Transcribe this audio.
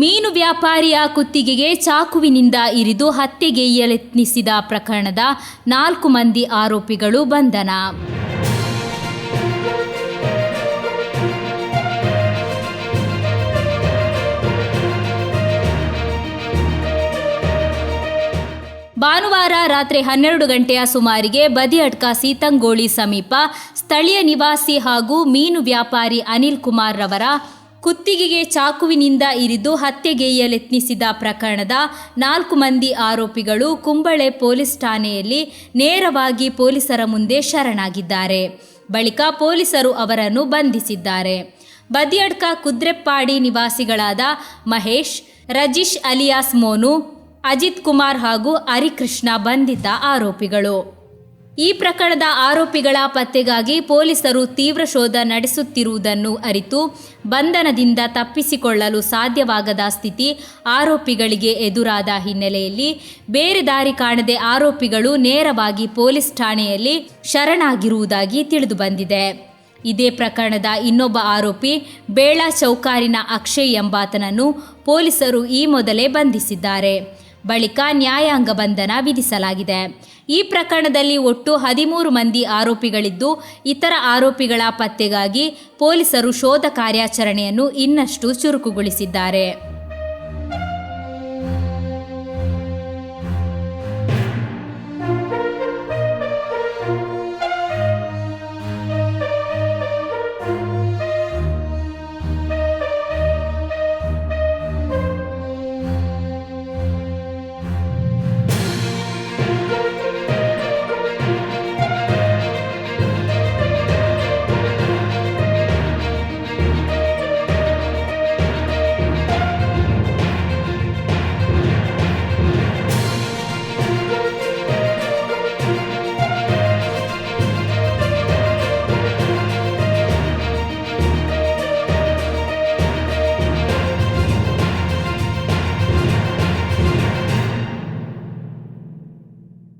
ಮೀನು ವ್ಯಾಪಾರಿಯ ಕುತ್ತಿಗೆಗೆ ಚಾಕುವಿನಿಂದ ಇರಿದು ಹತ್ಯೆಗೈಯತ್ನಿಸಿದ ಪ್ರಕರಣದ 4 ಮಂದಿ ಆರೋಪಿಗಳು ಬಂಧನ. ಭಾನುವಾರ ರಾತ್ರಿ 12 ಗಂಟೆಯ ಸುಮಾರಿಗೆ ಬದಿಯಡ್ಕ ಸೀತಂಗೋಳಿ ಸಮೀಪ ಸ್ಥಳೀಯ ನಿವಾಸಿ ಹಾಗೂ ಮೀನು ವ್ಯಾಪಾರಿ ಅನಿಲ್ ಕುಮಾರ್ ರವರ ಕುತ್ತಿಗೆಗೆ ಚಾಕುವಿನಿಂದ ಇರಿದು ಹತ್ಯೆಗೈಯತ್ನಿಸಿದ ಪ್ರಕರಣದ 4 ಮಂದಿ ಆರೋಪಿಗಳು ಕುಂಬಳೆ ಪೊಲೀಸ್ ಠಾಣೆಯಲ್ಲಿ ನೇರವಾಗಿ ಪೊಲೀಸರ ಮುಂದೆ ಶರಣಾಗಿದ್ದಾರೆ. ಬಳಿಕ ಪೊಲೀಸರು ಅವರನ್ನು ಬಂಧಿಸಿದ್ದಾರೆ. ಬದಿಯಡ್ಕ ಕುದ್ರೆಪ್ಪಾಡಿ ನಿವಾಸಿಗಳಾದ ಮಹೇಶ್, ರಜೀಶ್ ಅಲಿಯಾಸ್ ಮೋನು, ಅಜಿತ್ ಕುಮಾರ್ ಹಾಗೂ ಹರಿಕೃಷ್ಣ ಬಂಧಿತ ಆರೋಪಿಗಳು. ಈ ಪ್ರಕರಣದ ಆರೋಪಿಗಳ ಪತ್ತೆಗಾಗಿ ಪೊಲೀಸರು ತೀವ್ರ ಶೋಧ ನಡೆಸುತ್ತಿರುವುದನ್ನು ಅರಿತು ಬಂಧನದಿಂದ ತಪ್ಪಿಸಿಕೊಳ್ಳಲು ಸಾಧ್ಯವಾಗದ ಸ್ಥಿತಿ ಆರೋಪಿಗಳಿಗೆ ಎದುರಾದ ಹಿನ್ನೆಲೆಯಲ್ಲಿ ಬೇರೆ ದಾರಿ ಕಾಣದೆ ಆರೋಪಿಗಳು ನೇರವಾಗಿ ಪೊಲೀಸ್ ಠಾಣೆಯಲ್ಲಿ ಶರಣಾಗಿರುವುದಾಗಿ ತಿಳಿದುಬಂದಿದೆ. ಇದೇ ಪ್ರಕರಣದ ಇನ್ನೊಬ್ಬ ಆರೋಪಿ ಬೇಳ ಚೌಕಾರಿನ ಅಕ್ಷಯ್ ಎಂಬಾತನನ್ನು ಪೊಲೀಸರು ಈ ಮೊದಲೇ ಬಂಧಿಸಿದ್ದಾರೆ. ಬಳಿಕ ನ್ಯಾಯಾಂಗ ಬಂಧನ ವಿಧಿಸಲಾಗಿದೆ. ಈ ಪ್ರಕರಣದಲ್ಲಿ ಒಟ್ಟು 13 ಮಂದಿ ಆರೋಪಿಗಳಿದ್ದು, ಇತರ ಆರೋಪಿಗಳ ಪತ್ತೆಗಾಗಿ ಪೊಲೀಸರು ಶೋಧ ಕಾರ್ಯಾಚರಣೆಯನ್ನು ಇನ್ನಷ್ಟು ಚುರುಕುಗೊಳಿಸಿದ್ದಾರೆ.